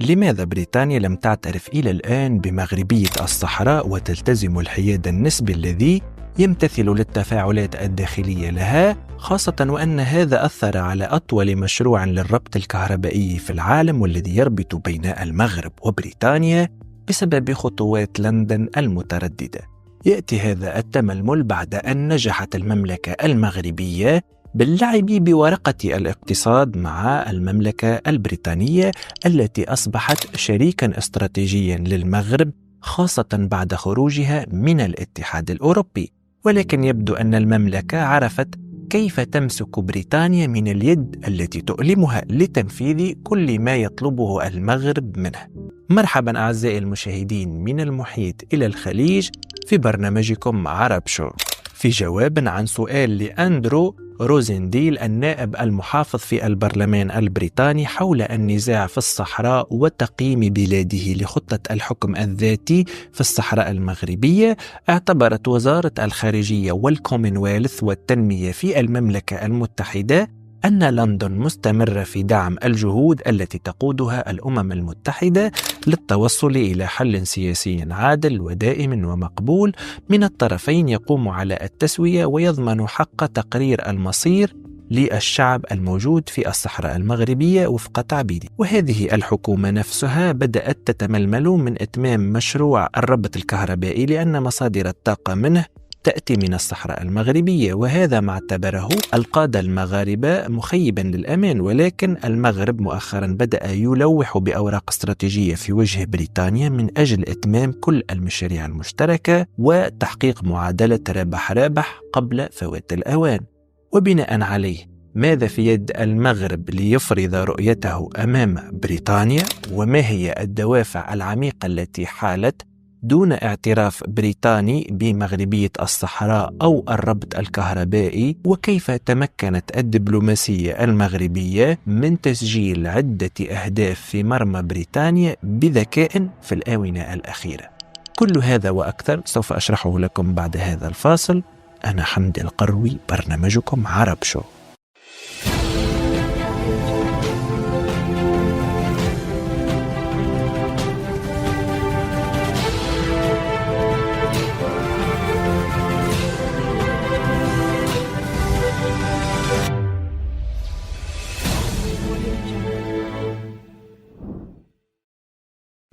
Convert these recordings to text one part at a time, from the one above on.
لماذا بريطانيا لم تعترف إلى الآن بمغربية الصحراء وتلتزم الحياد النسبي الذي يمتثل للتفاعلات الداخلية لها، خاصة وأن هذا أثر على أطول مشروع للربط الكهربائي في العالم والذي يربط بين المغرب وبريطانيا بسبب خطوات لندن المترددة؟ يأتي هذا التململ بعد أن نجحت المملكة المغربية باللعب بورقة الاقتصاد مع المملكة البريطانية التي أصبحت شريكاً استراتيجياً للمغرب، خاصة بعد خروجها من الاتحاد الأوروبي. ولكن يبدو أن المملكة عرفت كيف تمسك بريطانيا من اليد التي تؤلمها لتنفيذ كل ما يطلبه المغرب منها. مرحباً أعزائي المشاهدين من المحيط إلى الخليج في برنامجكم عرب شو، في جواب عن سؤال لأندرو روزنديل النائب المحافظ في البرلمان البريطاني حول النزاع في الصحراء وتقييم بلاده لخطة الحكم الذاتي في الصحراء المغربية. اعتبرت وزارة الخارجية والكومنولث والتنمية في المملكة المتحدة أن لندن مستمرة في دعم الجهود التي تقودها الأمم المتحدة للتوصل إلى حل سياسي عادل ودائم ومقبول من الطرفين يقوم على التسوية ويضمن حق تقرير المصير للشعب الموجود في الصحراء المغربية وفق تعبيره. وهذه الحكومة نفسها بدأت تتململ من إتمام مشروع الربط الكهربائي لأن مصادر الطاقة منه تأتي من الصحراء المغربية، وهذا ما اعتبره القادة المغاربة مخيبا للأمان. ولكن المغرب مؤخرا بدأ يلوح بأوراق استراتيجية في وجه بريطانيا من أجل إتمام كل المشاريع المشتركة وتحقيق معادلة ربح قبل فوات الأوان. وبناء عليه، ماذا في يد المغرب ليفرض رؤيته أمام بريطانيا؟ وما هي الدوافع العميقة التي حالت دون اعتراف بريطاني بمغربية الصحراء أو الربط الكهربائي؟ وكيف تمكنت الدبلوماسية المغربية من تسجيل عدة أهداف في مرمى بريطانيا بذكاء في الآونة الأخيرة؟ كل هذا وأكثر سوف أشرحه لكم بعد هذا الفاصل. أنا حمدي القروي، برنامجكم عرب شو.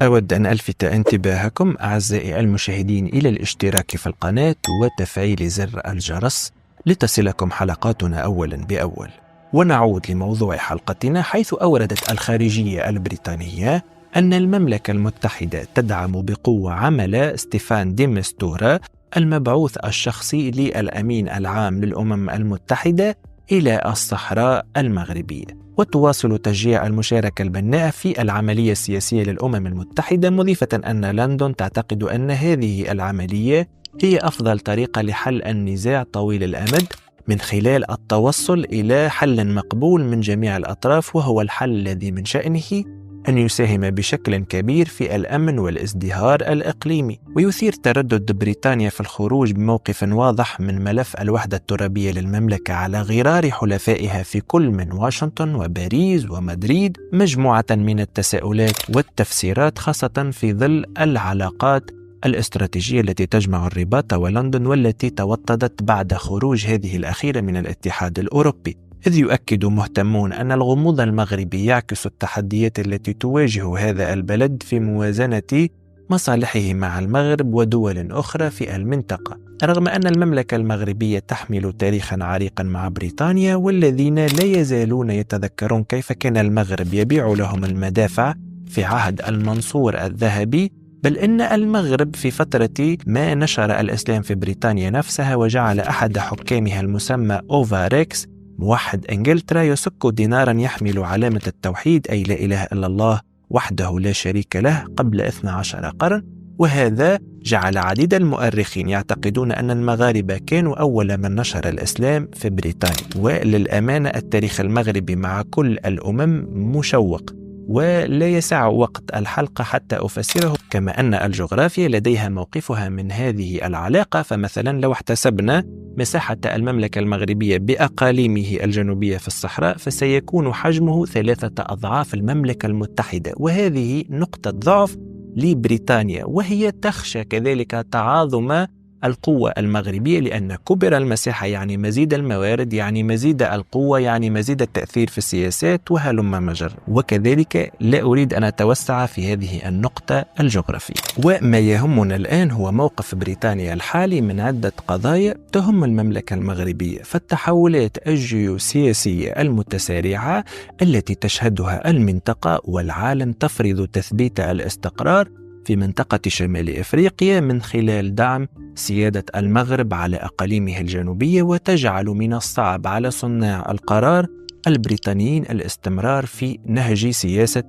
أود أن ألفت انتباهكم أعزائي المشاهدين إلى الاشتراك في القناة وتفعيل زر الجرس لتصلكم حلقاتنا أولا بأول. ونعود لموضوع حلقتنا، حيث أوردت الخارجية البريطانية أن المملكة المتحدة تدعم بقوة عمل ستيفان دي مستورا المبعوث الشخصي للأمين العام للأمم المتحدة إلى الصحراء المغربية، وتواصل تشجيع المشاركة البناءة في العملية السياسية للأمم المتحدة، مضيفة أن لندن تعتقد أن هذه العملية هي أفضل طريقة لحل النزاع طويل الأمد من خلال التوصل إلى حل مقبول من جميع الأطراف، وهو الحل الذي من شأنه أن يساهم بشكل كبير في الأمن والازدهار الإقليمي. ويثير تردد بريطانيا في الخروج بموقف واضح من ملف الوحدة الترابية للمملكة على غرار حلفائها في كل من واشنطن وباريس ومدريد مجموعة من التساؤلات والتفسيرات، خاصة في ظل العلاقات الاستراتيجية التي تجمع الرباط ولندن والتي توطدت بعد خروج هذه الأخيرة من الاتحاد الأوروبي. إذ يؤكد مهتمون أن الغموض المغربي يعكس التحديات التي تواجه هذا البلد في موازنة مصالحه مع المغرب ودول أخرى في المنطقة، رغم أن المملكة المغربية تحمل تاريخا عريقا مع بريطانيا، والذين لا يزالون يتذكرون كيف كان المغرب يبيع لهم المدافع في عهد المنصور الذهبي. بل إن المغرب في فترة ما نشر الإسلام في بريطانيا نفسها وجعل أحد حكامها المسمى أوفاريكس موحد إنجلترا يسك دينارا يحمل علامة التوحيد، أي لا إله إلا الله وحده لا شريك له، قبل 12 قرن. وهذا جعل عديد المؤرخين يعتقدون أن المغاربة كانوا أول من نشر الإسلام في بريطانيا. وللأمانة التاريخ المغربي مع كل الأمم مشوق، ولا يسع وقت الحلقة حتى أفسره، كما أن الجغرافيا لديها موقفها من هذه العلاقة. فمثلا لو احتسبنا مساحة المملكة المغربية بأقاليمه الجنوبية في الصحراء، فسيكون حجمه 3 أضعاف المملكة المتحدة، وهذه نقطة ضعف لبريطانيا، وهي تخشى كذلك تعاظم القوة المغربية، لأن كبر المساحة يعني مزيد الموارد، يعني مزيد القوة، يعني مزيد التأثير في السياسات وهلم مجر. وكذلك لا أريد أن أتوسع في هذه النقطة الجغرافية. وما يهمنا الآن هو موقف بريطانيا الحالي من عدة قضايا تهم المملكة المغربية، فالتحولات الجيوسياسية المتسارعة التي تشهدها المنطقة والعالم تفرض تثبيت الاستقرار في منطقة شمال إفريقيا من خلال دعم سيادة المغرب على أقاليمه الجنوبية، وتجعل من الصعب على صناع القرار البريطانيين الاستمرار في نهج سياسة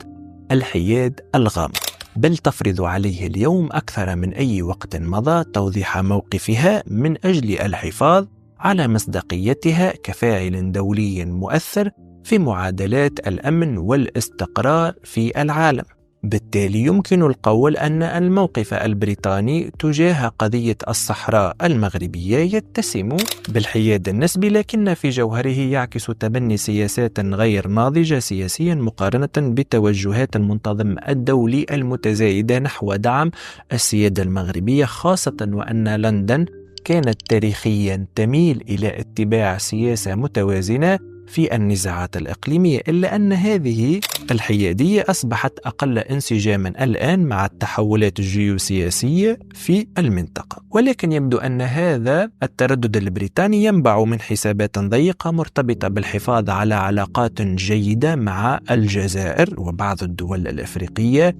الحياد الغامض، بل تفرض عليه اليوم أكثر من أي وقت مضى توضيح موقفها من أجل الحفاظ على مصداقيتها كفاعل دولي مؤثر في معادلات الأمن والاستقرار في العالم. بالتالي يمكن القول أن الموقف البريطاني تجاه قضية الصحراء المغربية يتسم بالحياد النسبي، لكن في جوهره يعكس تبني سياسات غير ناضجة سياسيا مقارنة بتوجهات المنتظم الدولي المتزايدة نحو دعم السيادة المغربية، خاصة وأن لندن كانت تاريخيا تميل إلى اتباع سياسة متوازنة في النزاعات الإقليمية، إلا أن هذه الحيادية أصبحت أقل انسجاما الآن مع التحولات الجيوسياسية في المنطقة. ولكن يبدو أن هذا التردد البريطاني ينبع من حسابات ضيقة مرتبطة بالحفاظ على علاقات جيدة مع الجزائر وبعض الدول الأفريقية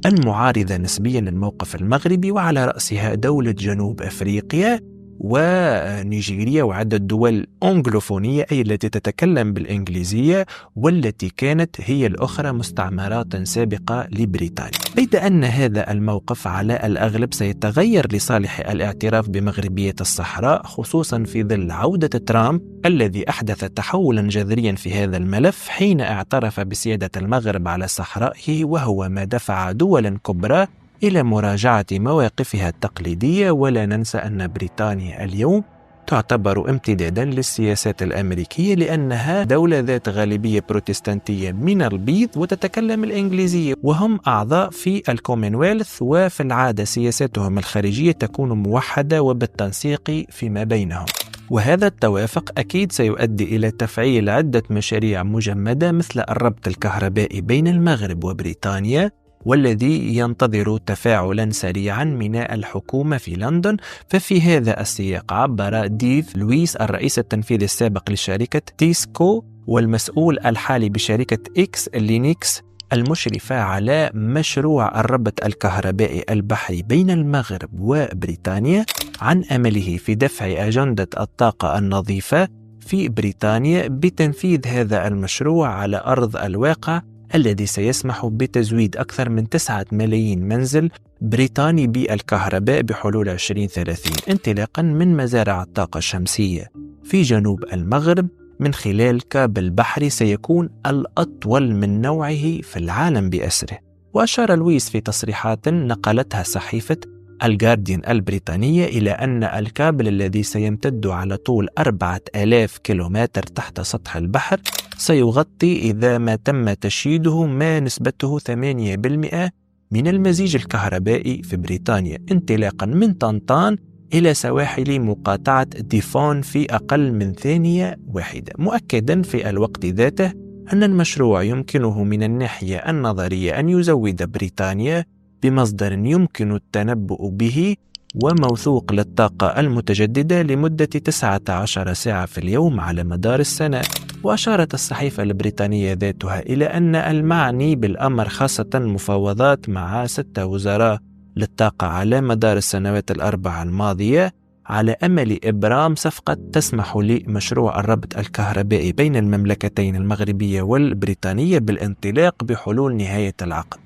المعارضة نسبيا للموقف المغربي، وعلى رأسها دولة جنوب أفريقيا ونيجيريا وعدة دول أنجلوفونية، أي التي تتكلم بالإنجليزية، والتي كانت هي الأخرى مستعمرات سابقة لبريطانيا. بيد أن هذا الموقف على الأغلب سيتغير لصالح الاعتراف بمغربية الصحراء، خصوصا في ظل عودة ترامب الذي أحدث تحولا جذريا في هذا الملف حين اعترف بسيادة المغرب على صحرائه، وهو ما دفع دولا كبرى إلى مراجعة مواقفها التقليدية. ولا ننسى أن بريطانيا اليوم تعتبر امتدادا للسياسات الأمريكية، لأنها دولة ذات غالبية بروتستانتية من البيض وتتكلم الإنجليزية، وهم أعضاء في الكومنولث، وفي العادة سياساتهم الخارجية تكون موحدة وبالتنسيق فيما بينهم. وهذا التوافق أكيد سيؤدي إلى تفعيل عدة مشاريع مجمدة مثل الربط الكهربائي بين المغرب وبريطانيا، والذي ينتظر تفاعلا سريعا من الحكومة في لندن. ففي هذا السياق عبر ديف لويس الرئيس التنفيذي السابق لشركة تيسكو والمسؤول الحالي بشركة إكس لينكس المشرفة على مشروع الربط الكهربائي البحري بين المغرب وبريطانيا عن أمله في دفع أجندة الطاقة النظيفة في بريطانيا بتنفيذ هذا المشروع على أرض الواقع، الذي سيسمح بتزويد أكثر من 9 ملايين منزل بريطاني بالكهرباء بحلول 2030، انطلاقا من مزارع الطاقة الشمسية في جنوب المغرب من خلال كابل بحري سيكون الأطول من نوعه في العالم بأسره. وأشار لويس في تصريحات نقلتها صحيفة الجارديان البريطانية إلى أن الكابل الذي سيمتد على طول 4000 كيلومتر تحت سطح البحر سيغطي إذا ما تم تشييده ما نسبته 8% من المزيج الكهربائي في بريطانيا، انطلاقا من طنطان إلى سواحل مقاطعة ديفون في أقل من ثانية واحدة، مؤكدا في الوقت ذاته أن المشروع يمكنه من الناحية النظرية أن يزود بريطانيا بمصدر يمكن التنبؤ به وموثوق للطاقة المتجددة لمدة 19 ساعة في اليوم على مدار السنة. وأشارت الصحيفة البريطانية ذاتها إلى أن المعني بالأمر، خاصة مفاوضات مع 6 وزراء للطاقة على مدار السنوات ال4 الماضية، على أمل إبرام صفقة تسمح لمشروع الربط الكهربائي بين المملكتين المغربية والبريطانية بالانطلاق بحلول نهاية العقد.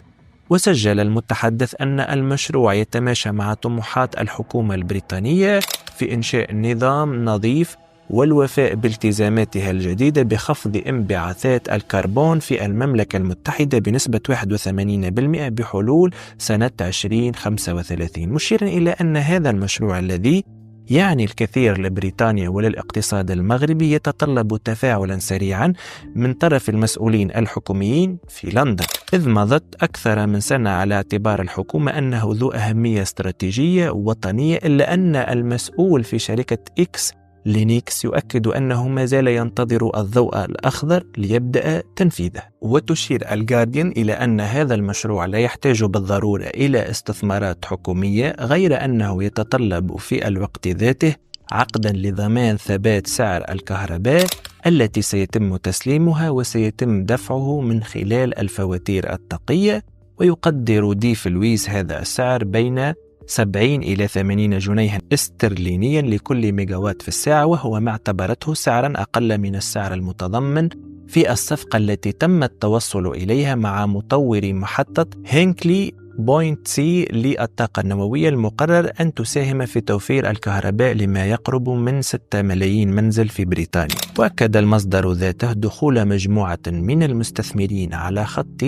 وسجل المتحدث أن المشروع يتماشى مع طموحات الحكومة البريطانية في إنشاء نظام نظيف والوفاء بالتزاماتها الجديدة بخفض انبعاثات الكربون في المملكة المتحدة بنسبة 81% بحلول سنة 2035، مشيرا إلى أن هذا المشروع الذي يعني الكثير لبريطانيا وللاقتصاد المغربي يتطلب تفاعلا سريعا من طرف المسؤولين الحكوميين في لندن، إذ مضت أكثر من سنة على اعتبار الحكومة أنه ذو أهمية استراتيجية وطنية، إلا أن المسؤول في شركة إكس لينكس يؤكد أنه ما زال ينتظر الضوء الأخضر ليبدأ تنفيذه. وتشير الجارديان إلى أن هذا المشروع لا يحتاج بالضرورة إلى استثمارات حكومية، غير أنه يتطلب في الوقت ذاته عقدا لضمان ثبات سعر الكهرباء التي سيتم تسليمها وسيتم دفعه من خلال الفواتير الطاقية، ويقدر ديف لويس هذا السعر بين 70 إلى 80 جنيها استرلينيا لكل ميجاوات في الساعة، وهو ما اعتبرته سعرا أقل من السعر المتضمن في الصفقة التي تم التوصل إليها مع مطور محطة هينكلي بوينت سي للطاقة النووية، المقرر أن تساهم في توفير الكهرباء لما يقرب من 6 ملايين منزل في بريطانيا. وأكد المصدر ذاته دخول مجموعة من المستثمرين على خط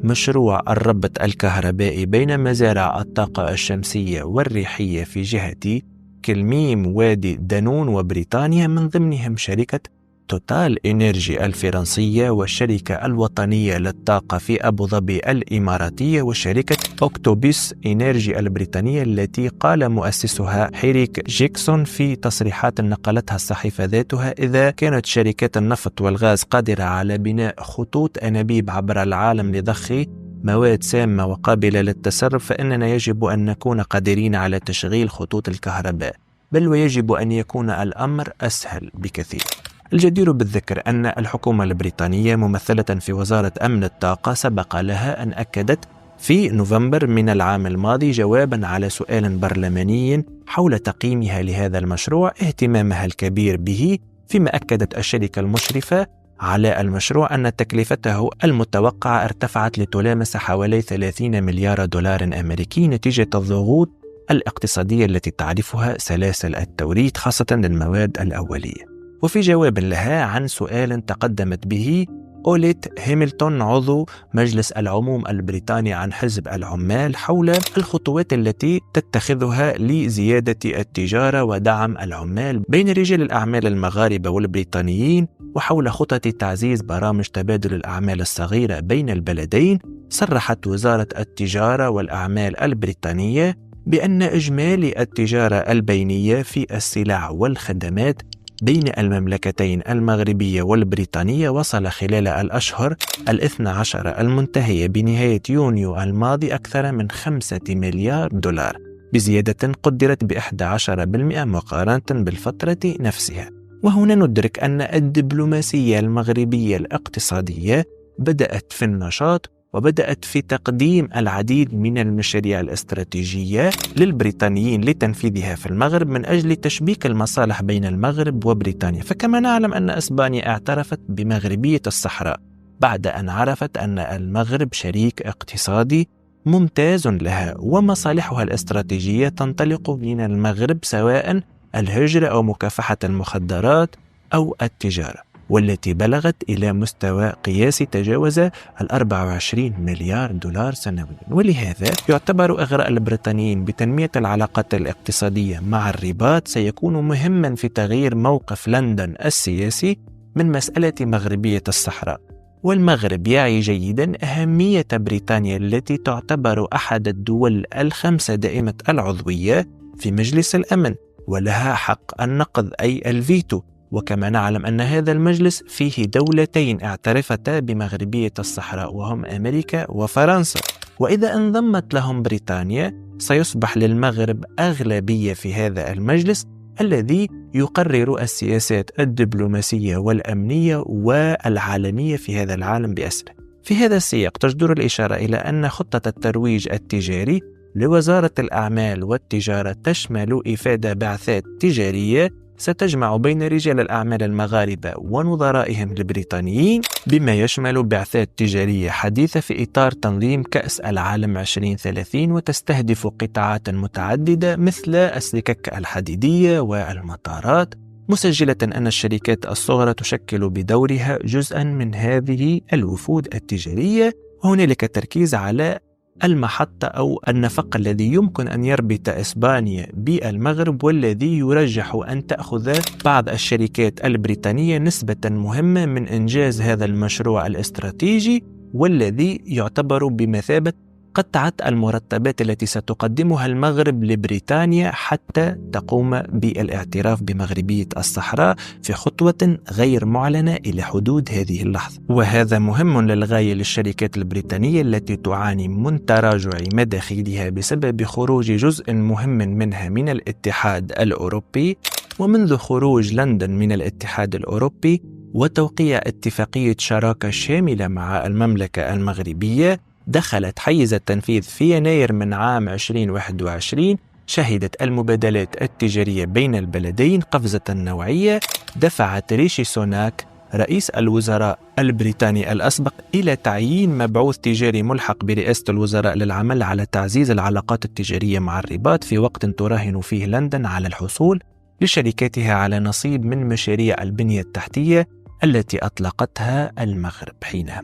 مشروع الربط الكهربائي بين مزارع الطاقة الشمسية والريحية في جهة كلميم وادي دانون وبريطانيا، من ضمنهم شركة توتال إنرجي الفرنسية والشركة الوطنية للطاقة في أبو ظبي الإماراتية وشركة أوكتوبيس إنرجي البريطانية التي قال مؤسسها هيريك جيكسون في تصريحات نقلتها الصحيفة ذاتها: إذا كانت شركات النفط والغاز قادرة على بناء خطوط أنابيب عبر العالم لضخ مواد سامة وقابلة للتسرب، فإننا يجب أن نكون قادرين على تشغيل خطوط الكهرباء، بل ويجب أن يكون الأمر أسهل بكثير. الجدير بالذكر أن الحكومة البريطانية ممثلة في وزارة أمن الطاقة سبق لها أن أكدت في نوفمبر من العام الماضي جوابا على سؤال برلماني حول تقييمها لهذا المشروع اهتمامها الكبير به، فيما أكدت الشركة المشرفة على المشروع أن تكلفته المتوقعة ارتفعت لتلامس حوالي 30 مليار دولار أمريكي نتيجة الضغوط الاقتصادية التي تعرفها سلاسل التوريد خاصة للمواد الأولية. وفي جواب لها عن سؤال تقدمت به أوليت هاملتون عضو مجلس العموم البريطاني عن حزب العمال حول الخطوات التي تتخذها لزيادة التجارة ودعم العمال بين رجال الأعمال المغاربة والبريطانيين، وحول خطط تعزيز برامج تبادل الأعمال الصغيرة بين البلدين، صرحت وزارة التجارة والأعمال البريطانية بأن إجمالي التجارة البينية في السلع والخدمات بين المملكتين المغربية والبريطانية وصل خلال الأشهر 12 المنتهية بنهاية يونيو الماضي أكثر من 5 مليار دولار، بزيادة قدرت ب11% مقارنة بالفترة نفسها. وهنا ندرك أن الدبلوماسية المغربية الاقتصادية بدأت في النشاط، وبدأت في تقديم العديد من المشاريع الاستراتيجية للبريطانيين لتنفيذها في المغرب من أجل تشبيك المصالح بين المغرب وبريطانيا. فكما نعلم أن إسبانيا اعترفت بمغربية الصحراء بعد أن عرفت أن المغرب شريك اقتصادي ممتاز لها، ومصالحها الاستراتيجية تنطلق من المغرب، سواء الهجرة أو مكافحة المخدرات أو التجارة، والتي بلغت إلى مستوى قياسي تجاوز 24 مليار دولار سنويا. ولهذا يعتبر إغراء البريطانيين بتنمية العلاقات الاقتصادية مع الرباط سيكون مهما في تغيير موقف لندن السياسي من مسألة مغربية الصحراء. والمغرب يعي جيدا أهمية بريطانيا التي تعتبر أحد الدول الخمسة دائمة العضوية في مجلس الأمن، ولها حق النقض أي الفيتو. وكما نعلم أن هذا المجلس فيه دولتين اعترفتا بمغربية الصحراء وهم أمريكا وفرنسا، وإذا انضمت لهم بريطانيا سيصبح للمغرب أغلبية في هذا المجلس الذي يقرر السياسات الدبلوماسية والأمنية والعالمية في هذا العالم بأسره. في هذا السياق تجدر الإشارة إلى أن خطة الترويج التجاري لوزارة الأعمال والتجارة تشمل إفادة بعثات تجارية ستجمع بين رجال الأعمال المغاربة ونظرائهم البريطانيين، بما يشمل بعثات تجارية حديثة في إطار تنظيم كأس العالم 2030، وتستهدف قطاعات متعددة مثل السكك الحديدية والمطارات مسجلة أن الشركات الصغرى تشكل بدورها جزءا من هذه الوفود التجارية، وهنالك تركيز على المحطة أو النفق الذي يمكن أن يربط إسبانيا بالمغرب، والذي يرجح أن تأخذ بعض الشركات البريطانية نسبة مهمة من إنجاز هذا المشروع الاستراتيجي، والذي يعتبر بمثابة قطعة المرتبات التي ستقدمها المغرب لبريطانيا حتى تقوم بالاعتراف بمغربية الصحراء في خطوة غير معلنة إلى حدود هذه اللحظة. وهذا مهم للغاية للشركات البريطانية التي تعاني من تراجع مداخيلها بسبب خروج جزء مهم منها من الاتحاد الأوروبي. ومنذ خروج لندن من الاتحاد الأوروبي وتوقيع اتفاقية شراكة شاملة مع المملكة المغربية دخلت حيز التنفيذ في يناير من عام 2021، شهدت المبادلات التجارية بين البلدين قفزة نوعية دفعت ريشي سوناك رئيس الوزراء البريطاني الأسبق إلى تعيين مبعوث تجاري ملحق برئاسة الوزراء للعمل على تعزيز العلاقات التجارية مع الرباط، في وقت تراهن فيه لندن على الحصول لشركاتها على نصيب من مشاريع البنية التحتية التي أطلقتها المغرب حينها.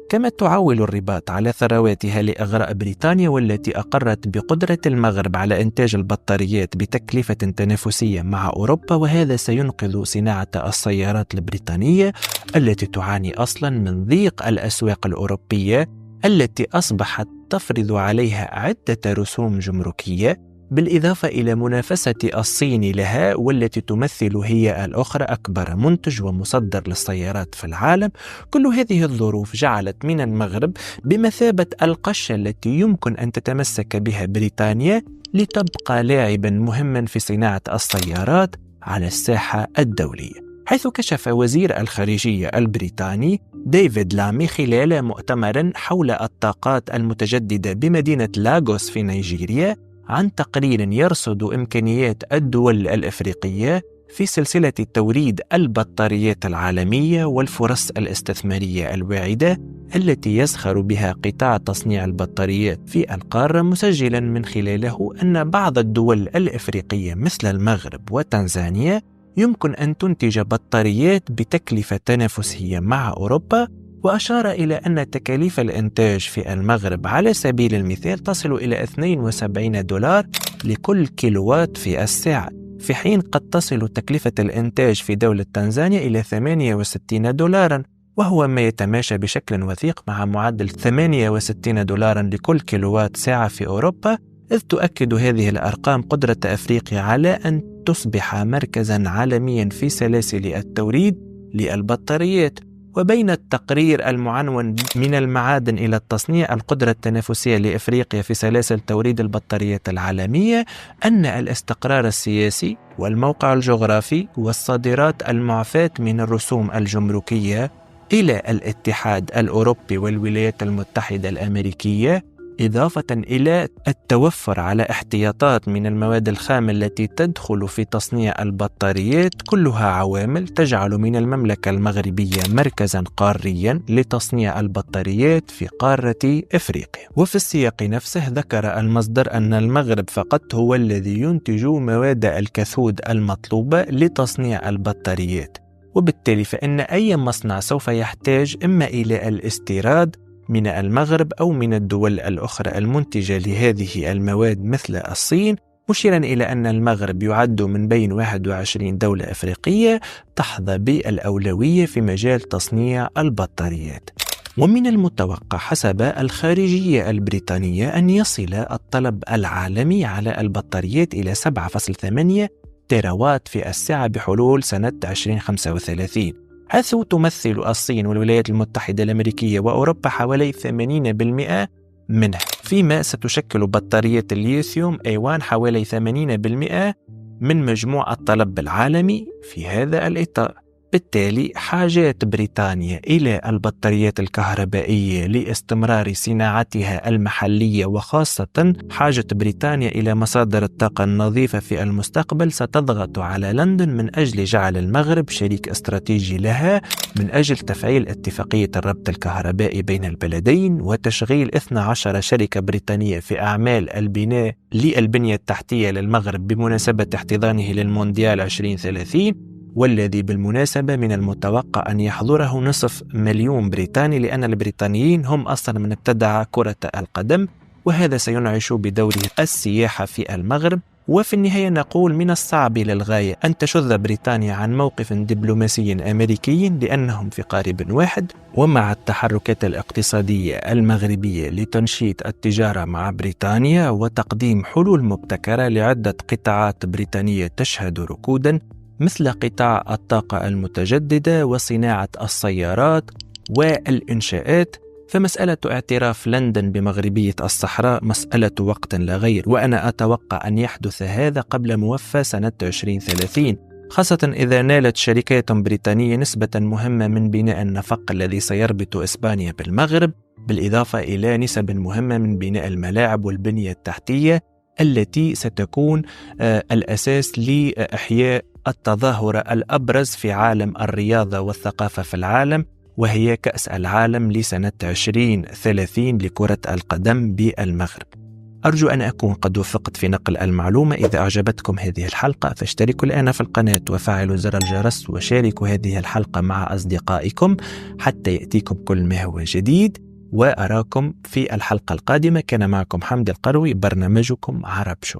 كما تعول الرباط على ثرواتها لإغراء بريطانيا، والتي أقرت بقدرة المغرب على إنتاج البطاريات بتكلفة تنافسية مع أوروبا، وهذا سينقذ صناعة السيارات البريطانية التي تعاني أصلا من ضيق الأسواق الأوروبية التي أصبحت تفرض عليها عدة رسوم جمركية، بالإضافة إلى منافسة الصين لها، والتي تمثل هي الأخرى أكبر منتج ومصدر للسيارات في العالم. كل هذه الظروف جعلت من المغرب بمثابة القشة التي يمكن أن تتمسك بها بريطانيا لتبقى لاعبا مهما في صناعة السيارات على الساحة الدولية. حيث كشف وزير الخارجية البريطاني ديفيد لامي خلال مؤتمر حول الطاقات المتجددة بمدينة لاغوس في نيجيريا عن تقرير يرصد إمكانيات الدول الأفريقية في سلسلة توريد البطاريات العالمية والفرص الاستثمارية الواعدة التي يزخر بها قطاع تصنيع البطاريات في القارة، مسجلا من خلاله أن بعض الدول الأفريقية مثل المغرب وتنزانيا يمكن أن تنتج بطاريات بتكلفة تنافسية مع أوروبا. وأشار إلى أن تكاليف الإنتاج في المغرب على سبيل المثال تصل إلى $72 لكل كيلووات في الساعة، في حين قد تصل تكلفة الإنتاج في دولة تنزانيا إلى $68، وهو ما يتماشى بشكل وثيق مع معدل $68 لكل كيلووات ساعة في أوروبا. إذ تؤكد هذه الأرقام قدرة أفريقيا على أن تصبح مركزا عالميا في سلاسل التوريد للبطاريات. وبين التقرير المعنون من المعادن إلى التصنيع، القدرة التنافسية لإفريقيا في سلاسل توريد البطاريات العالمية، أن الاستقرار السياسي والموقع الجغرافي والصادرات المعفاة من الرسوم الجمركية إلى الاتحاد الأوروبي والولايات المتحدة الأمريكية، إضافة إلى التوفر على احتياطات من المواد الخام التي تدخل في تصنيع البطاريات، كلها عوامل تجعل من المملكة المغربية مركزا قاريا لتصنيع البطاريات في قارة إفريقيا. وفي السياق نفسه ذكر المصدر أن المغرب فقط هو الذي ينتج مواد الكاثود المطلوبة لتصنيع البطاريات، وبالتالي فإن أي مصنع سوف يحتاج إما إلى الاستيراد من المغرب أو من الدول الأخرى المنتجة لهذه المواد مثل الصين، مشيرا إلى أن المغرب يعد من بين 21 دولة أفريقية تحظى بالأولوية في مجال تصنيع البطاريات. ومن المتوقع حسب الخارجية البريطانية أن يصل الطلب العالمي على البطاريات إلى 7.8 تيراوات في الساعة بحلول سنة 2035، حيث تمثل الصين والولايات المتحدة الأمريكية وأوروبا حوالي 80% منها، فيما ستشكل بطارية الليثيوم A1 حوالي 80% من مجموع الطلب العالمي في هذا الإطار. بالتالي حاجات بريطانيا إلى البطاريات الكهربائية لاستمرار صناعتها المحلية، وخاصة حاجة بريطانيا إلى مصادر الطاقة النظيفة في المستقبل، ستضغط على لندن من أجل جعل المغرب شريك استراتيجي لها من أجل تفعيل اتفاقية الربط الكهربائي بين البلدين، وتشغيل 12 شركة بريطانية في أعمال البناء للبنية التحتية للمغرب بمناسبة احتضانه للمونديال 2030. والذي بالمناسبة من المتوقع أن يحضره 500,000 بريطاني، لأن البريطانيين هم أصلا من ابتدع كرة القدم، وهذا سينعش بدوره السياحة في المغرب. وفي النهاية نقول من الصعب للغاية أن تشذ بريطانيا عن موقف دبلوماسي أمريكي، لأنهم في قارب واحد. ومع التحركات الاقتصادية المغربية لتنشيط التجارة مع بريطانيا وتقديم حلول مبتكرة لعدة قطاعات بريطانية تشهد ركودا، مثل قطاع الطاقة المتجددة وصناعة السيارات والإنشاءات، فمسألة اعتراف لندن بمغربية الصحراء مسألة وقت لا غير، وأنا أتوقع أن يحدث هذا قبل موفى سنة 2030، خاصة إذا نالت شركات بريطانية نسبة مهمة من بناء النفق الذي سيربط إسبانيا بالمغرب، بالإضافة إلى نسب مهمة من بناء الملاعب والبنية التحتية التي ستكون الأساس لإحياء التظاهرة الأبرز في عالم الرياضة والثقافة في العالم، وهي كأس العالم لسنة 2030 لكرة القدم بالمغرب. أرجو أن أكون قد وفقت في نقل المعلومة. إذا أعجبتكم هذه الحلقة فاشتركوا الآن في القناة وفعلوا زر الجرس وشاركوا هذه الحلقة مع أصدقائكم حتى يأتيكم كل ما هو جديد، وأراكم في الحلقة القادمة. كان معكم حمد القروي، برنامجكم عرب شو.